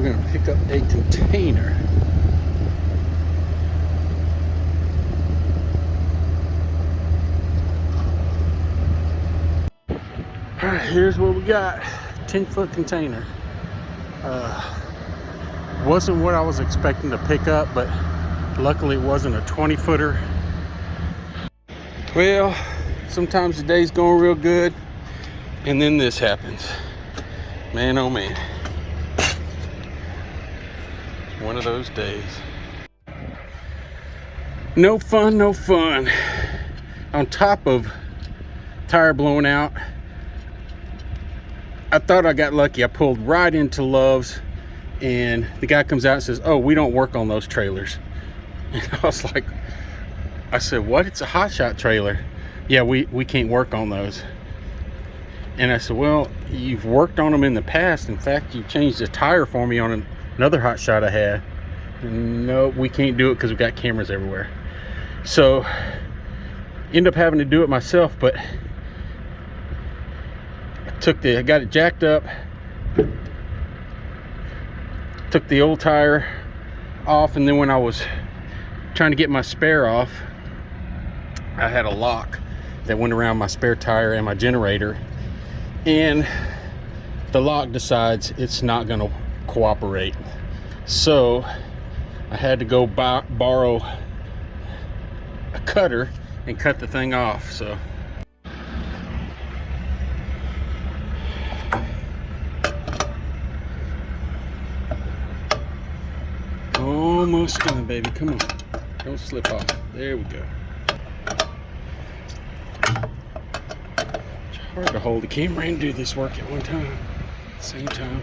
we're going to pick up a container. All right, here's what we got. 10-foot container. Wasn't what I was expecting to pick up, but luckily it wasn't a 20-footer. Well, sometimes the day's going real good, and then this happens. Man, oh man. One of those days. No fun, no fun. On top of tire blowing out, I thought I got lucky. I pulled right into Love's, and the guy comes out and says, "Oh, we don't work on those trailers." And I said, "What? It's a Hotshot trailer." "Yeah, we can't work on those." And I said, "Well, you've worked on them in the past. In fact, you changed the tire for me on another Hotshot I had." "No, we can't do it because we've got cameras everywhere." So end up having to do it myself, but I got it jacked up, took the old tire off, and then when I was trying to get my spare off, I had a lock that went around my spare tire and my generator, and the lock decides it's not going to cooperate. So I had to go borrow a cutter and cut the thing off. So almost done, baby. Come on, don't slip off. There we go. It's hard to hold the camera and do this work at one time, same time.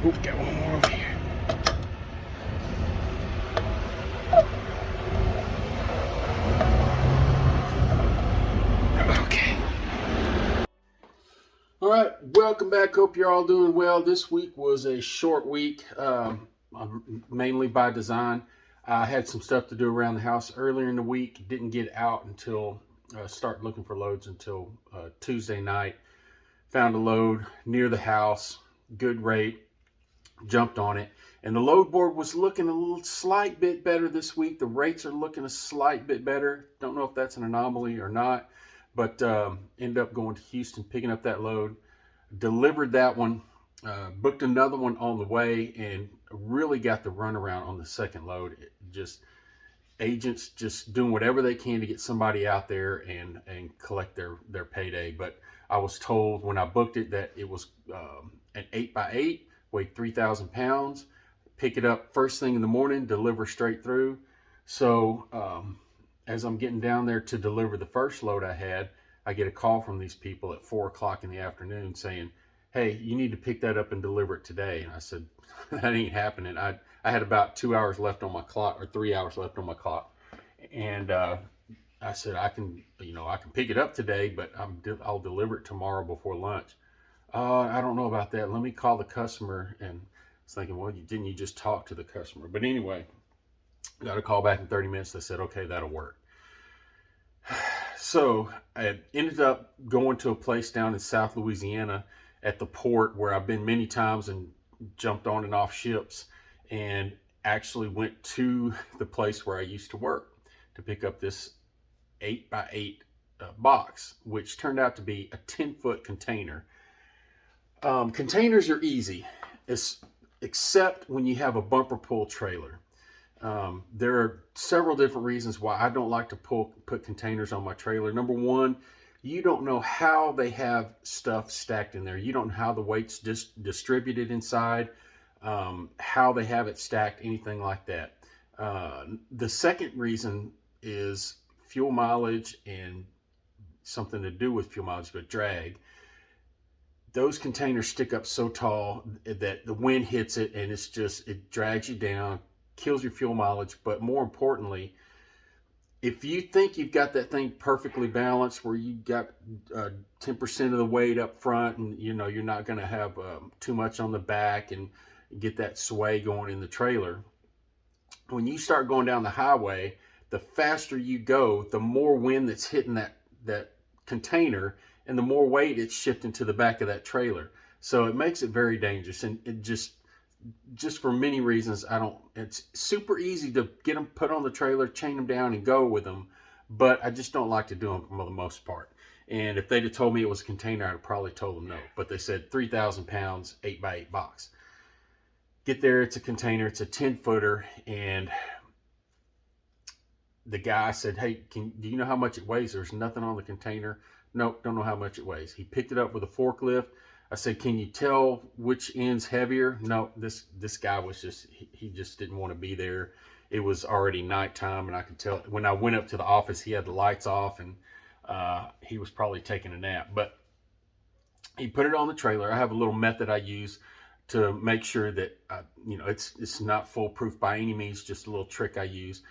Oh, got one more over here. Okay. All right, welcome back. Hope you're all doing well. This week was a short week, mainly by design. I had some stuff to do around the house earlier in the week. Didn't get out until start looking for loads until Tuesday night. Found a load near the house, good rate. Jumped on it, and the load board was looking a slight bit better this week. The rates are looking a slight bit better. Don't know if that's an anomaly or not, but ended up going to Houston, picking up that load, delivered that one, booked another one on the way, and really got the runaround on the second load. Agents just doing whatever they can to get somebody out there and collect their payday. But I was told when I booked it that it was an 8x8. Weighed 3,000 pounds, pick it up first thing in the morning, deliver straight through. So as I'm getting down there to deliver the first load I had, I get a call from these people at 4 o'clock in the afternoon saying, "Hey, you need to pick that up and deliver it today." And I said, "That ain't happening." I had about 2 hours left on my clock, or 3 hours left on my clock. And I said, I can pick it up today, but I'll deliver it tomorrow before lunch. "I don't know about that. Let me call the customer." And I was thinking, well, didn't you just talk to the customer? But anyway, got a call back in 30 minutes. They said, "Okay, that'll work." So I ended up going to a place down in South Louisiana at the port where I've been many times and jumped on and off ships, and actually went to the place where I used to work to pick up this 8x8 box, which turned out to be a 10-foot container. Containers are easy, except when you have a bumper pull trailer. There are several different reasons why I don't like to put containers on my trailer. Number one, you don't know how they have stuff stacked in there. You don't know how the weight's distributed inside, how they have it stacked, anything like that. The second reason is fuel mileage, and something to do with fuel mileage, but drag. Those containers stick up so tall that the wind hits it, and it drags you down, kills your fuel mileage. But more importantly, if you think you've got that thing perfectly balanced, where you got 10% of the weight up front, and you're not going to have too much on the back and get that sway going in the trailer, when you start going down the highway, the faster you go, the more wind that's hitting that container, and the more weight it's shifting to the back of that trailer. So it makes it very dangerous, and it just for many reasons, I don't. It's super easy to get them put on the trailer, chain them down, and go with them, but I just don't like to do them for the most part. And if they'd have told me it was a container, I'd have probably told them no. But they said 3,000 pounds, 8x8 box. Get there, it's a container, it's a 10-footer, and the guy said, "Hey, do you know how much it weighs?" There's nothing on the container. Nope, don't know how much it weighs. He picked it up with a forklift. I said, "Can you tell which end's heavier?" No, this guy was he just didn't want to be there. It was already nighttime, and I could tell when I went up to the office, he had the lights off, and he was probably taking a nap. But he put it on the trailer. I have a little method I use to make sure that it's not foolproof by any means. Just a little trick I use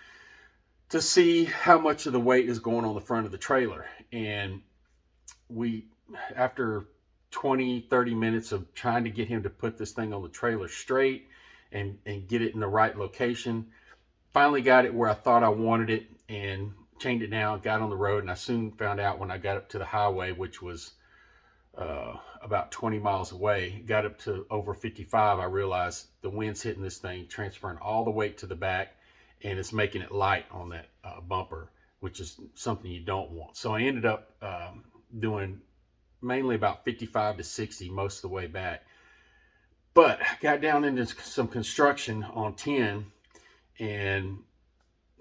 to see how much of the weight is going on the front of the trailer. And after 20-30 minutes of trying to get him to put this thing on the trailer straight and get it in the right location, finally got it where I thought I wanted it and chained it down, got on the road. And I soon found out when I got up to the highway, which was about 20 miles away, got up to over 55, I realized the wind's hitting this thing, transferring all the weight to the back, and it's making it light on that bumper, which is something you don't want. So I ended up doing mainly about 55 to 60 most of the way back. But I got down into some construction on 10 and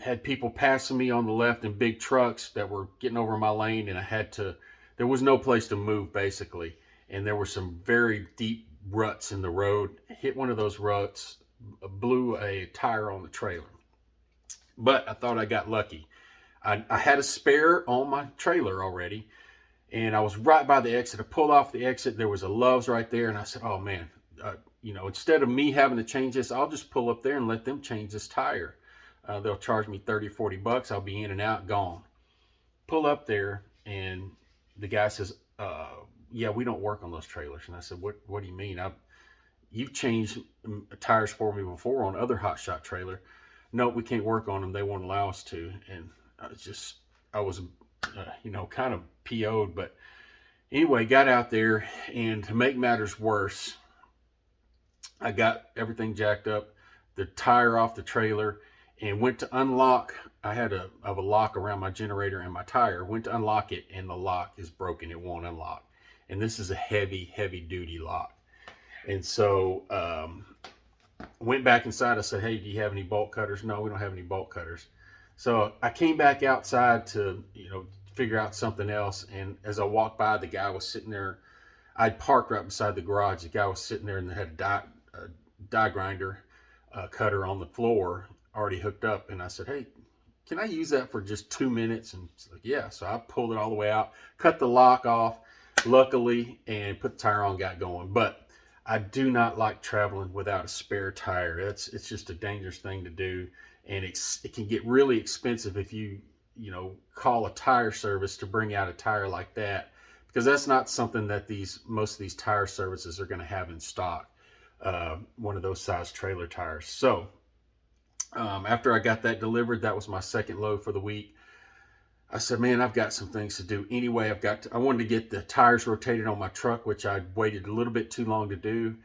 had people passing me on the left in big trucks that were getting over my lane, and there was no place to move basically. And there were some very deep ruts in the road. Hit one of those ruts, blew a tire on the trailer. But I thought I got lucky. I had a spare on my trailer already, and I was right by the exit. I pulled off the exit. There was a Love's right there, and I said, "Oh man, instead of me having to change this, I'll just pull up there and let them change this tire. They'll charge me 30, 40 bucks. I'll be in and out, gone." Pull up there, and the guy says, "Yeah, we don't work on those trailers." And I said, "What do you mean? You've changed tires for me before on other Hotshot trailer." "No, we can't work on them. They won't allow us to." And I was kind of PO'd. But anyway, got out there, and to make matters worse, I got everything jacked up, the tire off the trailer, and went to unlock. I had a lock around my generator and my tire. Went to unlock it, and the lock is broken. It won't unlock. And this is a heavy duty lock. And so went back inside. I said, "Hey, do you have any bolt cutters?" "No, we don't have any bolt cutters." So I came back outside to figure out something else. And as I walked by, the guy was sitting there. I'd parked right beside the garage. The guy was sitting there and had a die grinder cutter on the floor already hooked up. And I said, "Hey, can I use that for just 2 minutes?" And he's like, "Yeah." So I pulled it all the way out, cut the lock off, luckily, and put the tire on, got going. But I do not like traveling without a spare tire. It's just a dangerous thing to do, and it can get really expensive if you call a tire service to bring out a tire like that, because that's not something that most of these tire services are going to have in stock. One of those size trailer tires. So after I got that delivered, that was my second load for the week. I said, "Man, I've got some things to do anyway. I wanted to get the tires rotated on my truck, which I'd waited a little bit too long to do.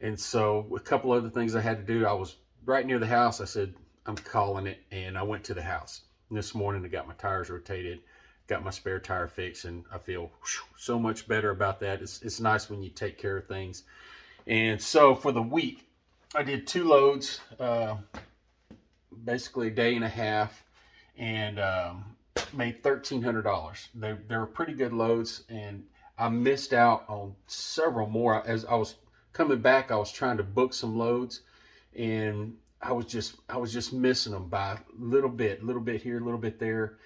And so a couple other things I had to do. I was right near the house. I said, I'm calling it. And I went to the house. And this morning I got my tires rotated, got my spare tire fixed, and I feel so much better about that. It's nice when you take care of things. And so for the week, I did 2 loads, basically a day and a half, and made $1,300. They were pretty good loads, and I missed out on several more. As I was coming back, I was trying to book some loads, and I was just missing them by a little bit here, a little bit there.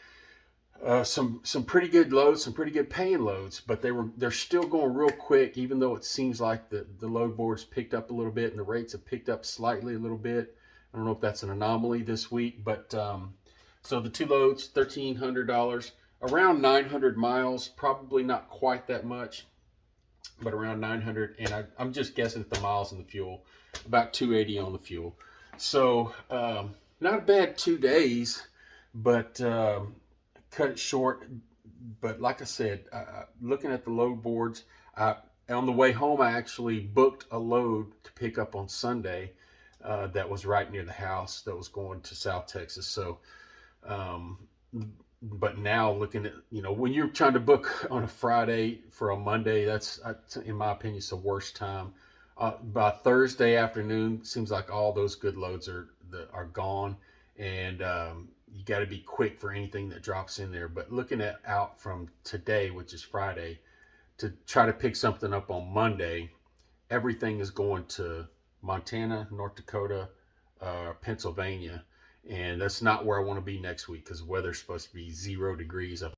Some pretty good loads, some pretty good paying loads, but they're still going real quick, even though it seems like the load boards picked up a little bit and the rates have picked up slightly a little bit. I don't know if that's an anomaly this week, but so the 2 loads, $1,300, around 900 miles, probably not quite that much, but around 900. And I'm just guessing at the miles and the fuel, about 280 on the fuel. So not a bad 2 days, but cut it short. But like I said, looking at the load boards, On the way home, I actually booked a load to pick up on Sunday that was right near the house that was going to South Texas. So, um, but now looking at, when you're trying to book on a Friday for a Monday, that's, in my opinion, it's the worst time. By Thursday afternoon, seems like all those good loads are gone, and you got to be quick for anything that drops in there. But looking at out from today, which is Friday, to try to pick something up on Monday, everything is going to Montana, North Dakota, Pennsylvania, and that's not where I want to be next week because the weather's supposed to be 0 degrees up